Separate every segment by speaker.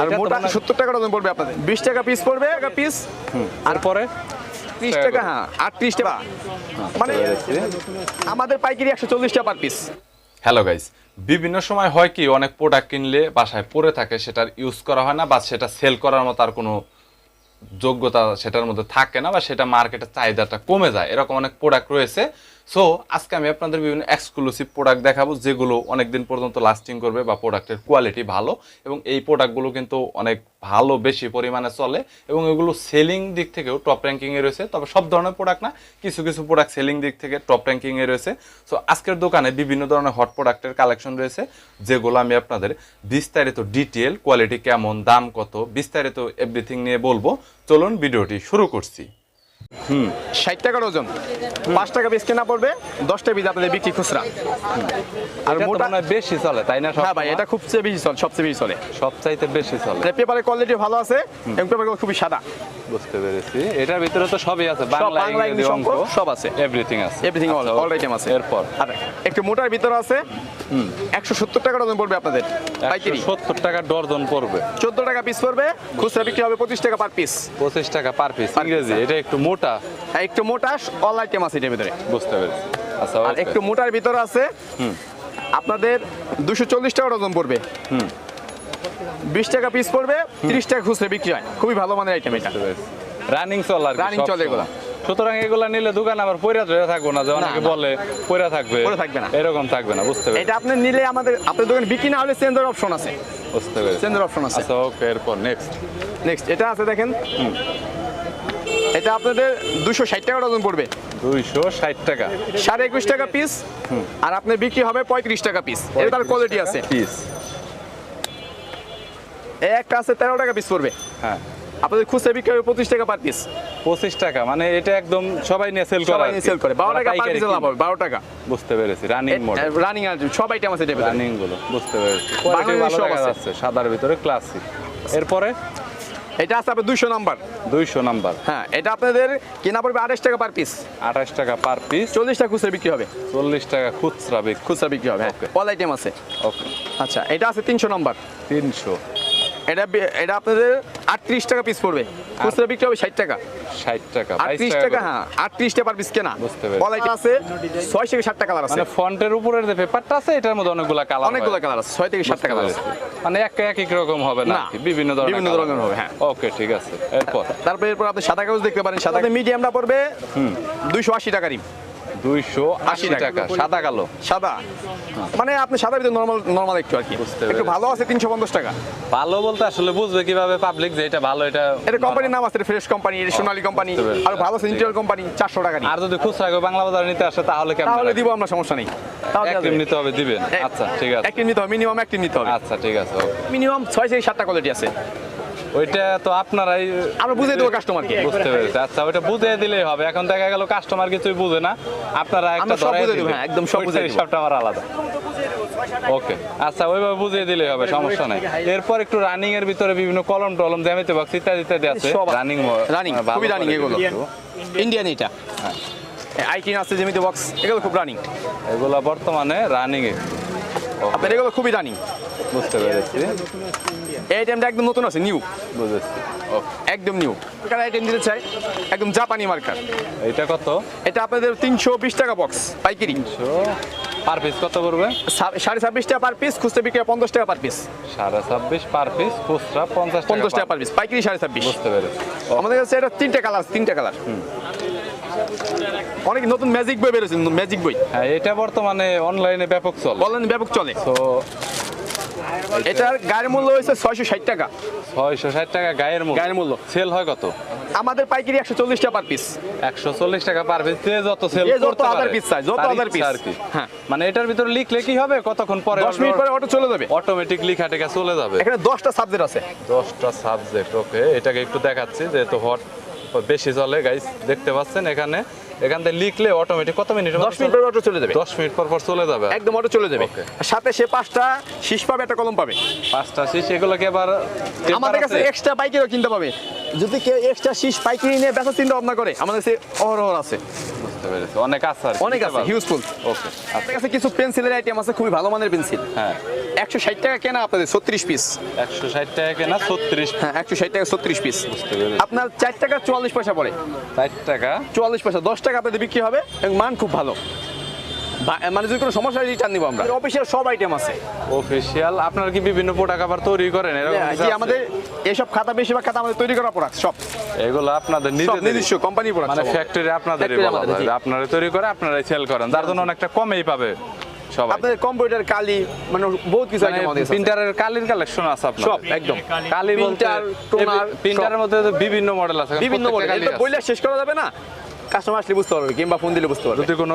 Speaker 1: আর মোটা 70 টাকা ডজন পড়বে আপনাদের, 20 টাকা পিস পড়বে, টাকা পিস।
Speaker 2: আর পরে
Speaker 1: 30 টাকা, হ্যাঁ 38 টাকা, মানে আমাদের পাইকারি 140 টাকা পার পিস।
Speaker 2: হ্যালো গাইস, বিভিন্ন সময় হয় কি অনেক প্রোডাক্ট কিনলে বাসায় পড়ে থাকে, সেটার ইউজ করা হয় না বা সেটা সেল করার মতো আর কোনো যোগ্যতা সেটার মধ্যে থাকে না, বা সেটা মার্কেটের চাহিদাটা কমে যায়, এরকম অনেক প্রোডাক্ট রয়েছে। সো আজকে আমি আপনাদের বিভিন্ন এক্সক্লুসিভ প্রোডাক্ট দেখাবো যেগুলো অনেকদিন পর্যন্ত লাস্টিং করবে বা প্রোডাক্টের কোয়ালিটি ভালো, এবং এই প্রোডাক্টগুলো কিন্তু অনেক ভালো বেশি পরিমাণে চলে এবং এগুলো সেলিং দিক থেকেও টপ র্যাঙ্কিংয়ে রয়েছে। তবে সব ধরনের প্রোডাক্ট না, কিছু কিছু প্রোডাক্ট সেলিং দিক থেকে টপ র্যাঙ্কিংয়ে রয়েছে। সো আজকের দোকানে বিভিন্ন ধরনের হট প্রোডাক্টের কালেকশন রয়েছে, যেগুলো আমি আপনাদের বিস্তারিত ডিটেল, কোয়ালিটি কেমন, দাম কত, বিস্তারিত এভরিথিং নিয়ে বলবো। চলুন ভিডিওটি শুরু করছি।
Speaker 1: 60 টাকা ডজন, 5 টাকা পিস কেনা পড়বে, 10 টাকা পিস আপনাদের বিক্রি খুচরা।
Speaker 2: আর মোটা বেশি চলে তাই না?
Speaker 1: হ্যাঁ ভাই, এটা খুব বেশি চলে, সবচেয়ে বেশি চলে,
Speaker 2: সবচাইতে বেশি চলে।
Speaker 1: পেপারের কোয়ালিটি ভালো আছে এবং পেপারগুলো খুবই সাদা।
Speaker 2: বুঝতে পেরেছি, এটার ভিতরে তো সবই আছে, বাংলা ইংরেজি অঙ্ক
Speaker 1: সব আছে,
Speaker 2: এভরিথিং আছে,
Speaker 1: এভরিথিং অল আইটেম আছে।
Speaker 2: এরপর
Speaker 1: আর একটু মোটার ভিতরে আছে, 170 টাকা ডজন পড়বে আপনাদের পাইকারি,
Speaker 2: 70 টাকা ডজন পড়বে,
Speaker 1: 14 টাকা পিস পড়বে, খুচরা বিক্রি হবে 25 টাকা পার পিস।
Speaker 2: 25 টাকা পার পিস ইংরেজি। এটা একটু মোটা,
Speaker 1: হ্যাঁ একটু মোটা, অল আইটেম আছে এটার ভিতরে।
Speaker 2: বুঝতে পেরেছি। আচ্ছা,
Speaker 1: আর একটু মোটার ভিতরে আছে আপনাদের 240 টাকা ডজন পড়বে, 20 টাকা পিস পড়বে, 30 টাকা খুচরা বিক্রি হয়, খুবই ভালো মানের আইটেম এটা,
Speaker 2: রানিং চল আর
Speaker 1: রানিং চলে এগুলো।
Speaker 2: সুতরাং এগুলা নিলে দোকান আবার পয়রা ধরে থাকবো না, যে অনেকে বলে পয়রা থাকবে,
Speaker 1: থাকবে না,
Speaker 2: এরকম থাকবে না। বুঝতে পেরেছি।
Speaker 1: এটা আপনি নিলে আমাদের আপনার দোকানে বিক্রি না হলে চেঞ্জের অপশন আছে,
Speaker 2: বুঝতে পেরেছি,
Speaker 1: চেঞ্জের অপশন আছে।
Speaker 2: আচ্ছা ওকে, এরপর নেক্সট
Speaker 1: এটা আছে দেখেন, এটা আপনাদের 260 টাকা ডজন পড়বে,
Speaker 2: 260 টাকা,
Speaker 1: 21.5 টাকা পিস, আর আপনার বিক্রি হবে 35 টাকা পিস। এটা তার কোয়ালিটি আছে
Speaker 2: পিস।
Speaker 1: একটা আছে 13 টাকা পিস পড়বে,
Speaker 2: হ্যাঁ
Speaker 1: আপনাদের খুচরা বিক্রি হবে 25 টাকা পার পিস।
Speaker 2: 25 টাকা, মানে এটা একদম সবাই নিয়ে সেল করে,
Speaker 1: সবাই নিয়ে সেল করে, 12 টাকা পার পিস লাভ হবে, 12 টাকা।
Speaker 2: বুঝতে পেরেছি, রানিং মডেল,
Speaker 1: রানিং আর সব আইটেম আছে এটা,
Speaker 2: রানিং গুলো। বুঝতে পেরেছি, কোয়ালিটি ভালো দেখা যাচ্ছে, সাদার ভিতরে ক্লাসিক। এরপরে
Speaker 1: এটা আছে আপনাদের 200 নাম্বার,
Speaker 2: 200 নাম্বার,
Speaker 1: হ্যাঁ এটা আপনাদের কেনা পড়বে 28 টাকা পার পিস,
Speaker 2: 28 টাকা পার পিস,
Speaker 1: 40 টাকা খুচরা বিক্রি হবে,
Speaker 2: 40 টাকা খুচরা বিক্রি,
Speaker 1: খুচরা বিক্রি হবে, অল আইটেম আছে।
Speaker 2: ওকে,
Speaker 1: আচ্ছা এটা আছে 300 নাম্বার,
Speaker 2: 300,
Speaker 1: এটা আপনাদের 38 টাকা পিস পড়বে, খুচরা বিক্রি হবে 60 টাকা,
Speaker 2: 60 টাকা,
Speaker 1: 38 টাকা, হ্যাঁ 38 টাকা পার পিস কেনা।
Speaker 2: বুঝতে পেরেছি।
Speaker 1: অল আইটেম আছে 6 থেকে 7 টাকা কালার আছে,
Speaker 2: মানে ফন্টের উপরের যে পেপারটা আছে এটার মধ্যে অনেকগুলা কালার,
Speaker 1: অনেকগুলো কালার আছে, 6 থেকে 7 টাকা কালার আছে,
Speaker 2: মানে এক রকম হবে না, বিভিন্ন ধরনের
Speaker 1: হবে। হ্যাঁ
Speaker 2: ওকে, ঠিক আছে। এরপর
Speaker 1: এরপর আপনি সাদা কাগজ দেখতে পারেন, সাদা মিডিয়ামটা পড়বে 280 টাকা রিম,
Speaker 2: 280 টাকা, সাদা কালো,
Speaker 1: সাদা মানে আপনি সাদা ভিতরে নরমাল একটু আর কি, একটু ভালো আছে 350 টাকা।
Speaker 2: ভালো বলতে আসলে বুঝবে কিভাবে পাবলিক যে এটা ভালো? এটা
Speaker 1: কোম্পানির নাম আছে, ফ্রেশ কোম্পানি, সোনালী কোম্পানি, আর ভালো সেন্ট্রাল কোম্পানি, 400 টাকা।
Speaker 2: আর যদি খুচরা কেউ বাংলা বাজারে নিতে আসে তাহলে কেমন?
Speaker 1: তাহলে দিব আমরা, সমস্যা নেই,
Speaker 2: এক টিম নিতে হবে, দিবেন? আচ্ছা ঠিক আছে,
Speaker 1: এক টিম নিতে হবে, মিনিমাম এক টিম নিতে হবে।
Speaker 2: আচ্ছা ঠিক আছে,
Speaker 1: মিনিমাম 6 থেকে 7টা কোয়ালিটি আছে,
Speaker 2: ওইটা তো আপনারাই
Speaker 1: আমরা বুঝিয়ে দেবো কাস্টমারকে।
Speaker 2: বুঝতে পেরেছি, আচ্ছা ওইটা বুঝিয়ে দিলেই হবে। এখন দেখা গেল কাস্টমার কিছুই বুঝে না, আপনারা একটা ধরাই দিবেন,
Speaker 1: হ্যাঁ একদম সব বুঝিয়ে দেব,
Speaker 2: সবটা আমার আলাদা। ওকে, আচ্ছা ওইভাবে বুঝিয়ে দিলেই হবে, সমস্যা নাই। এরপর একটু রানিং এর ভিতরে বিভিন্ন কলম টলম, জ্যামিতি বক্স ইত্যাদি আছে, রানিং
Speaker 1: খুবই রানিং এগুলো, ইন্ডিয়ান এটা, হ্যাঁ আইটিন আছে, জ্যামিতি বক্স, এগুলো খুব রানিং,
Speaker 2: এগুলো বর্তমানে রানিং এ
Speaker 1: আপনার, এগুলো খুবই রানিং।
Speaker 2: বুঝতে পেরেছি,
Speaker 1: এই আইটেমটা একদম নতুন আছে, নিউ,
Speaker 2: বুঝেছি,
Speaker 1: একদম নিউ। কার আইটেম দিতে চাই, একদম জাপানি মার্কার।
Speaker 2: এটা কত?
Speaker 1: এটা আপনাদের 320 টাকা বক্স পাইকারি,
Speaker 2: পার পিস কত করবে?
Speaker 1: 26.5 টাকা পার পিস, খুচরা বিক্রি 50 টাকা পার পিস,
Speaker 2: 26.5 পার পিস, খুচরা 50
Speaker 1: টাকা পার পিস, পাইকারি 26.5।
Speaker 2: বুঝতে পেরেছি।
Speaker 1: আমাদের কাছে এটা 3টা কালার, 3টা কালার, অনেক নতুন ম্যাজিক বই বেরোছে, ম্যাজিক বই,
Speaker 2: হ্যাঁ এটা বর্তমানে অনলাইনে ব্যাপক চলে,
Speaker 1: অনলাইনে ব্যাপক চলে।
Speaker 2: তো
Speaker 1: এটার গায়ের মূল্য হয়েছে 660 টাকা,
Speaker 2: 660 টাকা গায়ের মূল্য। সেল হয় কত?
Speaker 1: আমাদের পাইকারি 140 টাকা পার পিস,
Speaker 2: 140 টাকা পার পিস, যত সেল
Speaker 1: করতে পারে, পিস চাই যত হাজার পিস
Speaker 2: আর কি।
Speaker 1: হ্যাঁ,
Speaker 2: মানে এটার ভিতরে লিখলে কি হবে, কতক্ষণ পরে
Speaker 1: 10 মিনিট পরে অটো চলে যাবে,
Speaker 2: অটোমেটিক লেখা টেকা চলে যাবে।
Speaker 1: এখানে 10টা সাবজেক্ট আছে,
Speaker 2: 10টা সাবজেক্ট। ওকে, এটাকে একটু দেখাচ্ছি, যেহেতু হট বেশি চলে গাইস, দেখতে পাচ্ছেন এখান থেকে লিখলে অটোমেটিক কত মিনিট?
Speaker 1: 10 মিনিট পরে অটো চলে যাবে,
Speaker 2: 10 মিনিট পর চলে যাবে,
Speaker 1: একদম অটো চলে যাবে। সাথে সে 5টা শীষ পাবে, একটা কলম পাবে,
Speaker 2: 5টা শীষ। এগুলোকে আবার
Speaker 1: আমাদের কাছে এক্সট্রা পাইকারিও কিনতে পাবে, যদি কেউ এক্সট্রা শীষ পাইকারি নিয়ে বেচা চিন্তা ভাবনা করে, আমাদের কাছে অহরহ আছে।
Speaker 2: বুঝতে পেরেছি, অনেক আছে আর কি,
Speaker 1: অনেক
Speaker 2: নিতে
Speaker 1: আছে,
Speaker 2: পারবো।
Speaker 1: হিউজফুল।
Speaker 2: ওকে,
Speaker 1: আপনার কাছে কিছু পেন্সিলের আইটেম আছে, খুবই ভালো মানের পেন্সিল।
Speaker 2: হ্যাঁ
Speaker 1: 160 টাকা কেনা আপনাদের 36 পিস।
Speaker 2: 160 টাকা কেনা 36,
Speaker 1: হ্যাঁ 160 টাকা 36 পিস।
Speaker 2: বুঝতে পেরেছি।
Speaker 1: আপনার 4 টাকা 44 পয়সা পড়ে।
Speaker 2: 4 টাকা
Speaker 1: 44 পয়সা, 10 টাকা আপনাদের বিক্রি হবে এবং মান খুব ভালো। মানে যদি কোনো সমস্যা রিটার্ন নিব আমরা। অফিসিয়াল সব আইটেম আছে।
Speaker 2: অফিশিয়াল। আপনারা কি বিভিন্ন প্রোডাক্ট আবার তৈরি করেন এরকম কিছু
Speaker 1: জি,
Speaker 2: আছে?
Speaker 1: আমাদের এইসব খাতা, বেশিরভাগ খাতা আমাদের তৈরি করা প্রোডাক্ট সব।
Speaker 2: এগুলো আপনাদের
Speaker 1: সব
Speaker 2: নিজেদের
Speaker 1: নিজস্ব কোম্পানি প্রোডাক্ট।
Speaker 2: মানে ফ্যাক্টরি আপনাদেরই
Speaker 1: Factory
Speaker 2: বলা
Speaker 1: আমাদের,
Speaker 2: যায়,
Speaker 1: জি।
Speaker 2: আপনারা তৈরি করে আপনারাই সেল করেন, যার জন্য অনেকটা কমেই পাবে সবাই।
Speaker 1: আপনাদের কম্পিউটার কালি, মানে বহুত কিছু আইটেম আমাদের আছে।
Speaker 2: প্রিন্টারের কালির কালেকশন আছে আপনার?
Speaker 1: সব একদম।
Speaker 2: কালি বলতে
Speaker 1: Printer, toner,
Speaker 2: প্রিন্টারের মধ্যে তো বিভিন্ন মডেল আছে,
Speaker 1: বিভিন্ন মডেল,
Speaker 2: প্রত্যেকটা কালি
Speaker 1: এটা
Speaker 2: আছে।
Speaker 1: বললে শেষ করা যাবে না, কাস্টমার আসলে বুঝতে পারবে কিংবা ফোন দিলে বুঝতে পারবে।
Speaker 2: যদি কোনো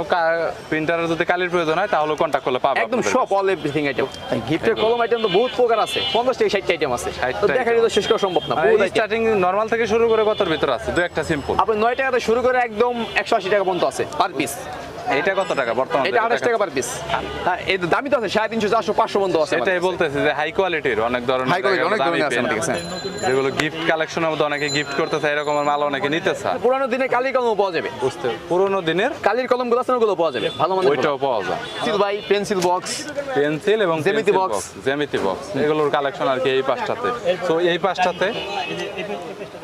Speaker 2: প্রিন্টারের যদি কালির প্রয়োজন হয় তাহলে কন্টাক্ট করলে পাবে
Speaker 1: একদম
Speaker 2: আপনাদের
Speaker 1: সব
Speaker 2: কাছে।
Speaker 1: All everything item. গিফটের কলম আইটেম তো বহুত প্রকার আছে, 50 থেকে 60 আইটেম আছে।
Speaker 2: 60
Speaker 1: তো দেখাই তো শেষ করা সম্ভব না। বহুত item।
Speaker 2: স্টার্টিং নরমাল থেকে শুরু করে কতর ভিতর আছে? দু একটা সিম্পল।
Speaker 1: আপনি 9 টাকা থেকে শুরু করে একদম 180 টাকা পর্যন্ত আছে পার পিস।
Speaker 2: এটা কত টাকা বর্তমানে?
Speaker 1: এটা 28 টাকা পার পিস। হ্যাঁ, এই দামি তো আছে, 350, 400, 500 পর্যন্ত আছে।
Speaker 2: এটাই বলতেছি যে হাই কোয়ালিটির অনেক ধরনের
Speaker 1: হাই কোয়ালিটি অনেক
Speaker 2: দামি
Speaker 1: ধরনের আছে
Speaker 2: pen,
Speaker 1: আমাদের কাছে।
Speaker 2: যেগুলো গিফট কালেকশনের মধ্যে অনেকে গিফট করতে চায়, এরকমের মাল অনেকে নিতে চায়।
Speaker 1: পুরানো দিনে কালির কলম পাওয়া যাবে,
Speaker 2: বুঝতে পুরোনো দিনের
Speaker 1: কালির কলমগুলো আছে ওগুলো পাওয়া যাবে ভালো মানের।
Speaker 2: ওইটাও পাওয়া যায়।
Speaker 1: Pencil by pencil box,
Speaker 2: pencil এবং
Speaker 1: জ্যামিতি
Speaker 2: pencil
Speaker 1: box।
Speaker 2: জ্যামিতি বক্স, এগুলোর কালেকশন আর কি এই পাঁচটাতে। তো এই পাঁচটাতে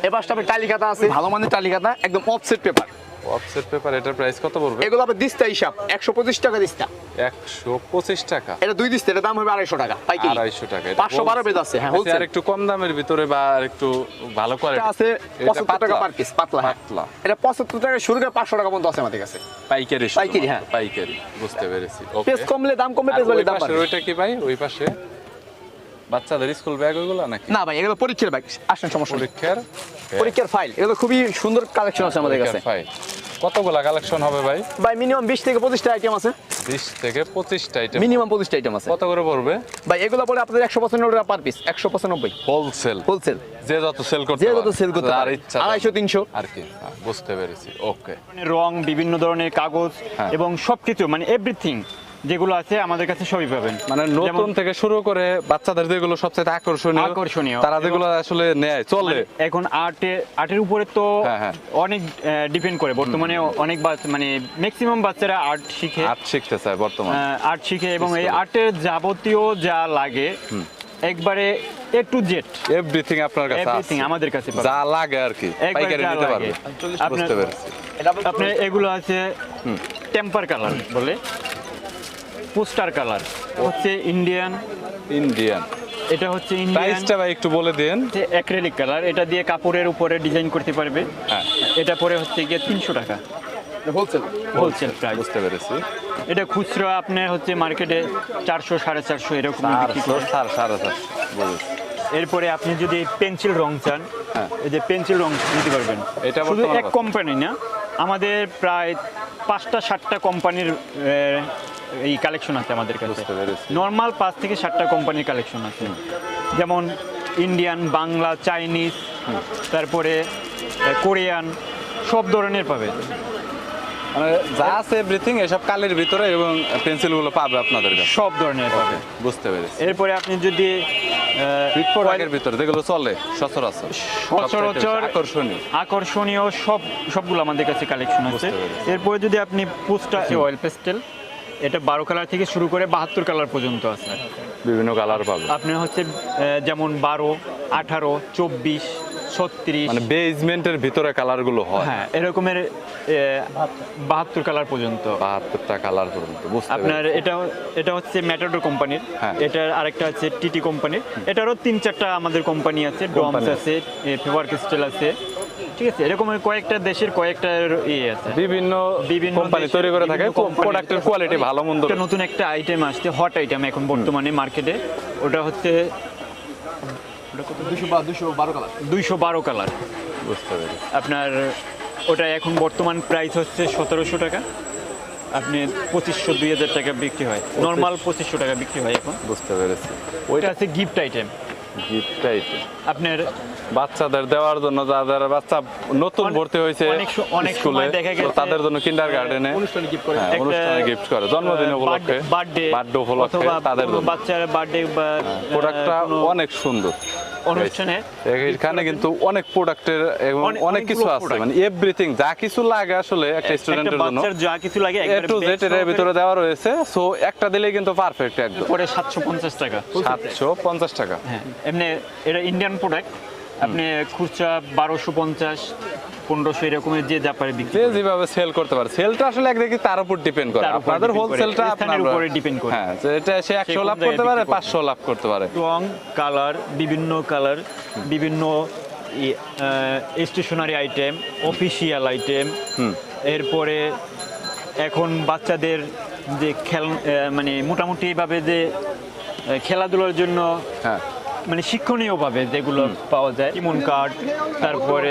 Speaker 1: এই পাশটা টালি খাতা আছে, ভালো মানের টালি খাতা, একদম অফসেট পেপার।
Speaker 2: অফসেট পেপার, এটার প্রাইস কত পড়বে?
Speaker 1: এগুলো আবার দিস্তা হিসাব 125 টাকা দিস্তা।
Speaker 2: 125 টাকা।
Speaker 1: এটা 2 দিস্তা, এটা দাম হবে 250 টাকা পাইকারি।
Speaker 2: 250 টাকা।
Speaker 1: 512 পেজ আছে, হ্যাঁ
Speaker 2: আর
Speaker 1: হোলসেল।
Speaker 2: একটু কম দামের ভিতরে বা আর একটু ভালো
Speaker 1: এটা
Speaker 2: কোয়ালিটি
Speaker 1: আছে 75 টাকা পার পিস, পাতলা। হ্যাঁ।
Speaker 2: পাতলা।
Speaker 1: এটা 75 টাকা শুরু করে 500 টাকা পর্যন্ত আছে আমাদের কাছে।
Speaker 2: পাইকারি
Speaker 1: পাইকারি, হ্যাঁ।
Speaker 2: পাইকারি, বুঝতে পেরেছি। ওকে,
Speaker 1: পেজ কমলে দাম কমবে, পেজ বাড়লে দাম বাড়বে।
Speaker 2: ওইটা কি ভাই? ওই পাশে বাচ্চাদের স্কুল ব্যাগ ওইগুলো নাকি?
Speaker 1: না ভাই, এগুলো পরীক্ষার ব্যাগ, আসেন সমস্যা নেই।
Speaker 2: পরীক্ষার
Speaker 1: পরীক্ষার ফাইল, এগুলো খুবই সুন্দর কালেকশন আছে আমাদের কাছে।
Speaker 2: ফাইল কতগুলা কালেকশন হবে ভাই?
Speaker 1: ভাই মিনিমাম 20 থেকে 25 টা আইটেম আছে।
Speaker 2: 20 থেকে 25টা আইটেম।
Speaker 1: মিনিমাম 25 টা আইটেম আছে।
Speaker 2: কত করে পড়বে
Speaker 1: ভাই এগুলো পরে আপনাদের 195 টাকা পার পিস, 195
Speaker 2: হোলসেল?
Speaker 1: হোলসেল,
Speaker 2: যে যত সেল করতে
Speaker 1: যে যত
Speaker 2: পারে,
Speaker 1: সেল করতে
Speaker 2: যার
Speaker 1: পারে,
Speaker 2: ইচ্ছা
Speaker 1: 250 300।
Speaker 2: আর কি। বুঝতে পেরেছি, ওকে।
Speaker 3: রং, বিভিন্ন ধরনের কাগজ
Speaker 2: হ্যাঁ।
Speaker 3: এবং সবকিছু মানে এভরিথিং যেগুলো আছে আমাদের কাছে সবই পাবেন।
Speaker 2: মানে নতুন
Speaker 3: যেমন-
Speaker 2: থেকে শুরু করে বাচ্চাদের যেগুলো সবচেয়ে আকর্ষণীয়
Speaker 3: আকর্ষণীয়।
Speaker 2: তারা যেগুলো আসলে নেয় চলে।
Speaker 3: এখন আর্টের উপরে তো
Speaker 2: হ্যাঁ, হ্যাঁ।
Speaker 3: অনেক ডিপেন্ড করে। বর্তমানে অনেক মানে ম্যাক্সিমাম বাচ্চারা আর্ট শিখে,
Speaker 2: আর্ট শিখতে চায় বর্তমানে।
Speaker 3: আর্ট শিখে এবং এই
Speaker 2: স্কুলে।
Speaker 3: আর্টের যাবতীয় যা লাগে একবারে A to Z
Speaker 2: এভরিথিং আপনার কাছে
Speaker 3: এভরিথিং
Speaker 2: আছে,
Speaker 3: আমাদের কাছে পাবেন।
Speaker 2: যা লাগে আর কি
Speaker 3: একবারে
Speaker 2: পাইকারি
Speaker 3: যা
Speaker 2: নিতে
Speaker 3: লাগে।
Speaker 2: পারবে।
Speaker 3: আপনার-
Speaker 2: বুঝতে পেরেছি।
Speaker 3: আপনার এগুলো আছে টেম্পার কালার বলে, পোস্টার কালার হচ্ছে ইন্ডিয়ান,
Speaker 2: ইন্ডিয়ান।
Speaker 3: এটা হচ্ছে ইন্ডিয়ান
Speaker 2: প্রাইসটা ভাই একটু বলে দেন।
Speaker 3: অ্যাক্রিলিক কালার, এটা দিয়ে কাপড়ের উপরে ডিজাইন করতে পারবে।
Speaker 2: হ্যাঁ।
Speaker 3: এটা পরে হচ্ছে গিয়ে 300 টাকা
Speaker 1: হোলসেল।
Speaker 3: Wholesale price.
Speaker 2: বুঝতে পেরেছি।
Speaker 3: এটা খুচরা আপনার হচ্ছে মার্কেটে 400 450 এরকম বিক্রি
Speaker 2: 400
Speaker 3: করে।
Speaker 2: 450 বুঝেছি।
Speaker 3: এরপরে আপনি যদি পেন্সিল রং চান,
Speaker 2: হ্যাঁ।
Speaker 3: এই যে পেন্সিল রং নিতে পারবেন।
Speaker 2: এটা
Speaker 3: শুধু
Speaker 2: বর্তমানে
Speaker 3: এক
Speaker 2: কত?
Speaker 3: কোম্পানি না, আমাদের প্রায় 5টা 7টা কোম্পানির এই কালেকশন আছে আমাদের কাছে।
Speaker 2: বুঝতে পেরেছি।
Speaker 3: নর্মাল 5 থেকে 7টা কোম্পানির কালেকশন আছে, যেমন ইন্ডিয়ান, বাংলা, চাইনিজ, তারপরে কোরিয়ান, সব ধরনের পাবে।
Speaker 2: মানে যা আছে এভরিথিং এসব কালের ভিতরে এবং পেন্সিল গুলো পাবে আপনাদের কাছে।
Speaker 3: সব ধরনের পাবে।
Speaker 2: বুঝতে পেরেছি।
Speaker 3: এরপরে আপনি যদি
Speaker 2: প্রোডাক্টের ভিতরে যেগুলো চলে সচরাচর
Speaker 3: সচরাচর
Speaker 2: আকর্ষণীয়
Speaker 3: আকর্ষণীয় সবগুলো আমাদের কাছে কালেকশন আছে।
Speaker 2: বুঝতে পেরেছি।
Speaker 3: এরপরে যদি আপনি পোস্টার অয়েল পেস্টেল, এটা 12 কালার থেকে শুরু করে 72 কালার পর্যন্ত আছে।
Speaker 2: বিভিন্ন কালার পাবে।
Speaker 3: আপনি হচ্ছে যেমন 12, 18, 24, 36,
Speaker 2: মানে বেসমেন্টের ভিতরে কালার গুলো হয়।
Speaker 3: হ্যাঁ এরকমের 72 কালার পর্যন্ত।
Speaker 2: 72টা কালার পর্যন্ত। বুঝতে
Speaker 3: আপনার
Speaker 2: পেরেছি।
Speaker 3: এটা হচ্ছে ম্যাটাডোর কোম্পানির,
Speaker 2: হ্যাঁ।
Speaker 3: এটার আরেকটা আছে টিটি কোম্পানির, এটারও 3-4টা আমাদের কোম্পানি আছে, ডমস
Speaker 2: কোম্পানি
Speaker 3: আছে, ফেভার ক্রিস্টাল আছে, ঠিক আছে। এরকমের কয়েকটা দেশের কয়েকটা ইয়ে আছে,
Speaker 2: বিভিন্ন
Speaker 3: বিভিন্ন
Speaker 2: কোম্পানি
Speaker 3: দেশের
Speaker 2: তৈরি করে থাকে
Speaker 3: বিভিন্ন কোম্পানির
Speaker 2: প্রোডাক্টের কোয়ালিটি ভালো মন্দ।
Speaker 3: একটা নতুন একটা আইটেম আসছে, হট আইটেম এখন বর্তমানে মার্কেটে, ওটা হচ্ছে
Speaker 1: 212 কালার।
Speaker 3: 212 কালার।
Speaker 2: বুঝতে পেরেছি।
Speaker 3: আপনার ওটা এখন বর্তমান প্রাইস হচ্ছে 1700 টাকা, আপনি 2500 2000 টাকা বিক্রি হয়, নর্মাল 2500 টাকা বিক্রি হয় এখন।
Speaker 2: বুঝতে পেরেছি।
Speaker 3: ওইটা আছে গিফট আইটেম,
Speaker 2: গিফট আইটেম
Speaker 3: আপনার
Speaker 2: বাচ্চাদের দেওয়ার জন্য, যাদের বাচ্চা নতুন ভর্তি হয়েছে
Speaker 3: অনেক
Speaker 2: স্কুলে,
Speaker 3: সময় দেখা
Speaker 2: তো
Speaker 3: গেছে
Speaker 2: তাদের জন্য কিন্ডারগার্টেনে
Speaker 1: অনুষ্ঠানে গিফট করে।
Speaker 3: একটা
Speaker 2: অনুষ্ঠানে গিফট করে, জন্মদিন উপলক্ষে,
Speaker 3: বার্থডে
Speaker 2: বার্থডে উপলক্ষে
Speaker 3: অথবা
Speaker 2: তাদের
Speaker 3: কোনো
Speaker 2: জন্য
Speaker 3: বাচ্চার বার্থডে বা
Speaker 2: প্রোডাক্টটা
Speaker 3: কোনো
Speaker 2: অনেক সুন্দর।
Speaker 3: অনুষ্ঠানে
Speaker 2: এখানে কিন্তু অনেক প্রোডাক্টের এবং অনেক
Speaker 3: অনেকগুলো
Speaker 2: কিছু আছে,
Speaker 3: product।
Speaker 2: মানে এভরিথিং যা কিছু লাগে আসলে একটা স্টুডেন্টের জন্য
Speaker 3: বাচ্চার যা কিছু লাগে
Speaker 2: এ টু জেড এর ভিতরে দেওয়া রয়েছে। সো একটা দিলে কিন্তু পারফেক্ট একদম।
Speaker 3: পরে 750 টাকা।
Speaker 2: 750 টাকা।
Speaker 3: হ্যাঁ, এমনি এটা ইন্ডিয়ান প্রোডাক্ট, আপনি খুচরা 1250 1500 এরকমের যে যা পারে বিক্রি
Speaker 2: যে
Speaker 3: করে।
Speaker 2: যেভাবে সেল করতে পারে, সেলটা আসলে একদিকে তার উপর ডিপেন্ড করে,
Speaker 3: তার উপর
Speaker 2: আপনাদের
Speaker 3: depend করে,
Speaker 2: হোলসেলটা
Speaker 3: স্থানের উপরে depend করে।
Speaker 2: হ্যাঁ, যে এটা সে 100
Speaker 3: কোন
Speaker 2: লাভ
Speaker 3: জায়গায়
Speaker 2: করতে পারে,
Speaker 3: বিক্রি করবে।
Speaker 2: 500 লাভ করতে পারে।
Speaker 3: রং, কালার, বিভিন্ন স্টেশনারি আইটেম, অফিসিয়াল আইটেম, এরপরে এখন বাচ্চাদের যে মানে মোটামুটি ভাবে যে খেলাধুলার জন্য
Speaker 2: হ্যাঁ,
Speaker 3: মানে শিক্ষণীয় ভাবে যেগুলো পাওয়া যায়, ইমন কার্ড, তারপরে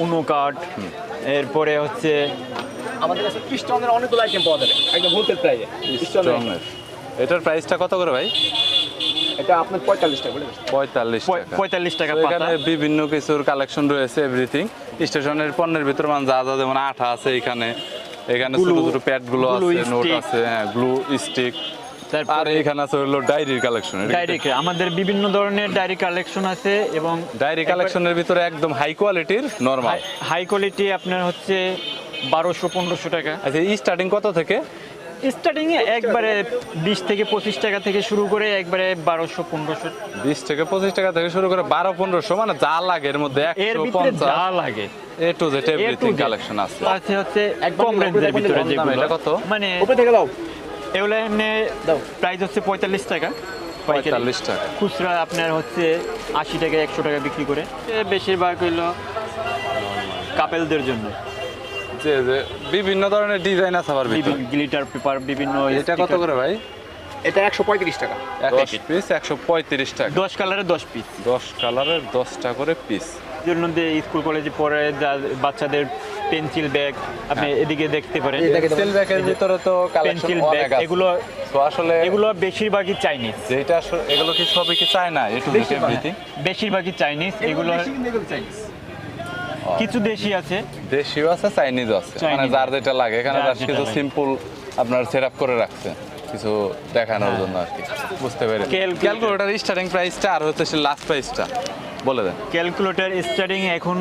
Speaker 3: উনো কার্ড, এরপরে হচ্ছে
Speaker 1: আমাদের কাছে পিস্টনের অনেকগুলো আইটেম পাওয়া যাবে একদম হোলসেল প্রাইসে।
Speaker 2: স্ট্রংয়ের এটার প্রাইসটা কত করে ভাই?
Speaker 1: এটা আপনার 45 টাকা বলে
Speaker 2: 45 টাকা।
Speaker 3: 45 টাকা
Speaker 2: তো
Speaker 3: পাতা।
Speaker 2: এখানে বিভিন্ন কিছুর কালেকশন রয়েছে, এভরিথিং স্টেশনের পণ্যের ভিতর মানে যা যা, যেমন আঠা আছে এখানে ছোট ছোট প্যাড গুলো
Speaker 3: glue
Speaker 2: আছে, নোট
Speaker 3: stick।
Speaker 2: আছে, হ্যাঁ, গ্লু স্টিক। আর
Speaker 3: তারপরে
Speaker 2: এখানে আছে হলো ডায়েরির কালেকশন।
Speaker 3: ডায়েরি, আমাদের বিভিন্ন ধরনের ডায়েরি কালেকশন আছে এবং
Speaker 2: ডায়েরি কালেকশনের ভিতরে একদম হাই কোয়ালিটির নরমাল।
Speaker 3: হাই কোয়ালিটি আপনার হচ্ছে 1200-1500 টাকা।
Speaker 2: আচ্ছা, স্টার্টিং কত থেকে?
Speaker 3: স্টার্টিং এ একবারে 20 থেকে 25 টাকা থেকে শুরু করে একবারে 1200-1500।
Speaker 2: 20 থেকে 25 টাকা থেকে শুরু করে 1200-1500, মানে যা লাগে এর মধ্যে
Speaker 3: এর ভিতরে
Speaker 2: 150
Speaker 3: যা লাগে
Speaker 2: A to Z everything
Speaker 3: A to Z
Speaker 2: collection আছে।
Speaker 3: আছে হচ্ছে কম রেঞ্জের ভিতরে
Speaker 2: কম দামে।
Speaker 3: যেগুলো
Speaker 2: এটা কত?
Speaker 3: মানে
Speaker 1: উপরে থেকে দাও।
Speaker 3: এগুলো এমনি প্রাইস হচ্ছে 45 টাকা পাইকারি।
Speaker 2: 45 টাকা।
Speaker 3: খুচরা আপনার হচ্ছে 80 টাকা 100 টাকা বিক্রি করে। বেশিরভাগ হইলো কাপেলদের জন্য,
Speaker 2: যে বিভিন্ন ধরনের ডিজাইন আছে আবার ভিতরে।
Speaker 3: গ্লিটার পেপার, বিভিন্ন
Speaker 2: এটা কত করে ভাই?
Speaker 1: এটা 135 টাকা।
Speaker 2: 10 পিস 135 টাকা।
Speaker 3: 10 কালারে 10 পিস
Speaker 2: 10 কালারের 10টা করে পিস।
Speaker 3: জন্য দিয়ে স্কুল কলেজে পড়ে বাচ্চাদের পেন্সিল ব্যাগ আপনি এদিকে দেখতে পারেন।
Speaker 2: পেন্সিল ব্যাগের ভিতরে তো কালেকশন
Speaker 3: পেন্সিল
Speaker 2: অনেক
Speaker 3: ব্যাগ
Speaker 2: আছে।
Speaker 3: এগুলো
Speaker 2: তো আসলে
Speaker 3: এগুলো বেশিরভাগই চাইনিজ।
Speaker 2: যেটা এগুলো কি সবই কি চায় না? একটু দেখে এভরিথিং
Speaker 3: বেশিরভাগই চাইনিজ। এগুলো কিছু দেশি আছে,
Speaker 2: দেশিও আছে, চাইনিজও আছে, মানে
Speaker 3: Chinese
Speaker 2: যার যেটা লাগে। এখানে
Speaker 3: যার
Speaker 2: জাস্ট
Speaker 3: যেটা
Speaker 2: কিছু
Speaker 3: লাগে।
Speaker 2: সিম্পল আপনার সেটআপ করে রাখছে, কিছু দেখানোর জন্য আর কি। বুঝতে পেরেছি। ক্যালকুলেটর স্টার্টিং প্রাইসটা আর হচ্ছে লাস্ট প্রাইসটা বলে দেন।
Speaker 3: ক্যালকুলেটর স্টার্টিং এখন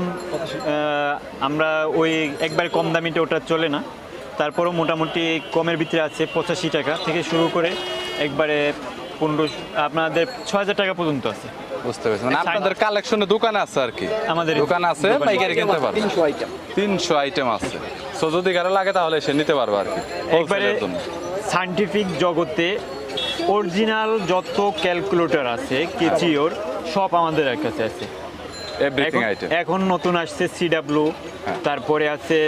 Speaker 3: আমরা ওই একবার কম দামিতে ওটা চলে না, তারপরও মোটামুটি কমের ভিতরে আছে 85 টাকা থেকে শুরু করে একবারে 15 আপনাদের 6000 টাকা পর্যন্ত আছে।
Speaker 2: বুঝতে পেরেছি, মানে আপনাদের কালেকশনে দোকান আছে আর কি।
Speaker 3: আমাদের
Speaker 2: দোকান আছে,
Speaker 3: দোকান
Speaker 2: পাইকারি কিনতে পারবে।
Speaker 1: 300 আইটেম।
Speaker 2: 300 আইটেম আছে। সো যদি কারো লাগে তাহলে সে নিতে পারবে আর কি,
Speaker 3: একবারে
Speaker 2: হোলসেলের জন্য।
Speaker 3: সায়েন্টিফিক জগতে অরিজিনাল যত ক্যালকুলেটর আছে কেচিওর সব আমাদের কাছে আছে।
Speaker 2: Everything item.
Speaker 3: এখন নতুন আসছে CW,
Speaker 2: হ্যাঁ।
Speaker 3: তারপরে আছে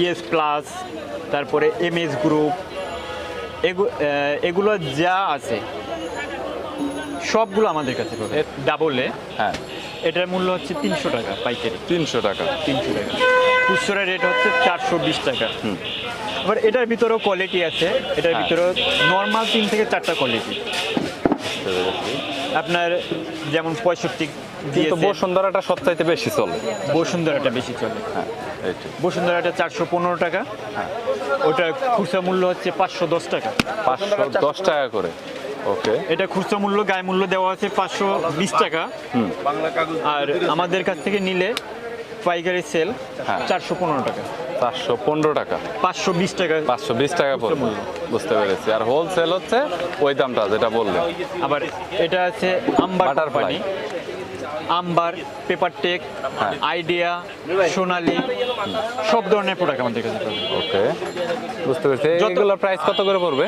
Speaker 3: ES প্লাস, তারপরে MS গ্রুপ, এগুলো যা আছে সবগুলো আমাদের কাছে পাবে। ডাবলে
Speaker 2: হ্যাঁ,
Speaker 3: এটার মূল্য হচ্ছে 300 টাকা পাইকারি।
Speaker 2: 300 টাকা।
Speaker 3: 300 টাকা খুচরা রেট হচ্ছে 420 টাকা। আবার এটার ভিতরেও কোয়ালিটি আছে, এটার
Speaker 2: হ্যাঁ।
Speaker 3: ভিতরেও নর্মাল 3 থেকে 4টা কোয়ালিটি।
Speaker 2: বুঝতে পেরেছি।
Speaker 3: আপনার যেমন 65
Speaker 2: কিন্তু
Speaker 3: দিয়েছে,
Speaker 2: বসুন্ধরাটা সবচাইতে বেশি চলে।
Speaker 3: বসুন্ধরাটা বেশি চলে।
Speaker 2: হ্যাঁ, এইটাই।
Speaker 3: বসুন্ধরাটা 415 টাকা,
Speaker 2: হ্যাঁ,
Speaker 3: ওটার খুচরা মূল্য হচ্ছে 510 টাকা।
Speaker 2: 510 টাকা করে। ওকে।
Speaker 3: এটা খুচরা মূল্য, গায়ে মূল্য দেওয়া আছে 520 টাকা। আর আমাদের কাছ থেকে নিলে পাইকারি সেল
Speaker 2: হ্যাঁ।
Speaker 3: 415 টাকা,
Speaker 2: 415 টাকা।
Speaker 3: 520 টাকা।
Speaker 2: 520 টাকা পড়বে।
Speaker 3: মূল্য।
Speaker 2: বুঝতে পেরেছি। আর হোলসেল হচ্ছে ওই দামটা যেটা বললেন।
Speaker 3: আবার এটা আছে আম্বার
Speaker 2: Butterfly।
Speaker 3: কোম্পানি, আম্বার, পেপারটেক,
Speaker 2: হ্যাঁ।
Speaker 3: আইডিয়া, সোনালি, সব ধরনের প্রোডাক্ট আমাদের কাছে পাবেন।
Speaker 2: ওকে, বুঝতে পেরেছি।
Speaker 3: যত-
Speaker 2: এগুলো প্রাইস কত করে পড়বে?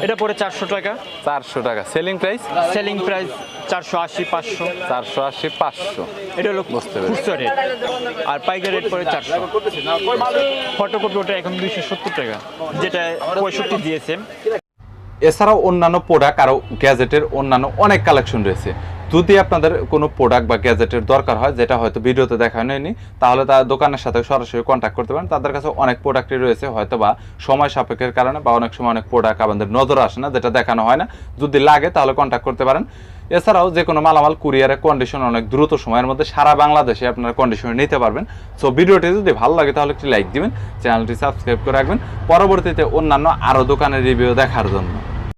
Speaker 3: এটা পরে 400 টাকা,
Speaker 2: 400 টাকা। Selling price?
Speaker 3: Selling price 480, 500।
Speaker 2: 480, 500।
Speaker 3: এটা হলো
Speaker 2: বুঝতে পেরেছি।
Speaker 3: খুচরা রেট। আর পাইকারি রেট পরে 400। ফটোকপি ওটা এখন 270 টাকা, যেটা 65 দিয়েছে।
Speaker 2: এছাড়াও অন্যান্য প্রোডাক্ট আরও গ্যাজেটের অন্যান্য অনেক কালেকশন রয়েছে। যদি আপনাদের কোনো প্রোডাক্ট বা গ্যাজেটের দরকার হয় যেটা হয়তো ভিডিওতে দেখানো হয়নি, তাহলে তার দোকানের সাথে সরাসরি কন্ট্যাক্ট করতে পারেন। তাদের কাছে অনেক প্রোডাক্টই রয়েছে, হয়তো বা সময় সাপেক্ষের কারণে বা অনেক সময় অনেক প্রোডাক্ট আমাদের নজরে আসে না, যেটা দেখানো হয় না। যদি লাগে তাহলে কন্ট্যাক্ট করতে পারেন। এছাড়াও যে কোনো মালামাল কুরিয়ারের কন্ডিশন অনেক দ্রুত সময়ের মধ্যে সারা বাংলাদেশে আপনারা কন্ডিশনে নিতে পারবেন। সো ভিডিওটি যদি ভালো লাগে তাহলে একটি লাইক দিবেন, চ্যানেলটি সাবস্ক্রাইব করে রাখবেন পরবর্তীতে অন্যান্য আরও দোকানের রিভিউ দেখার জন্য।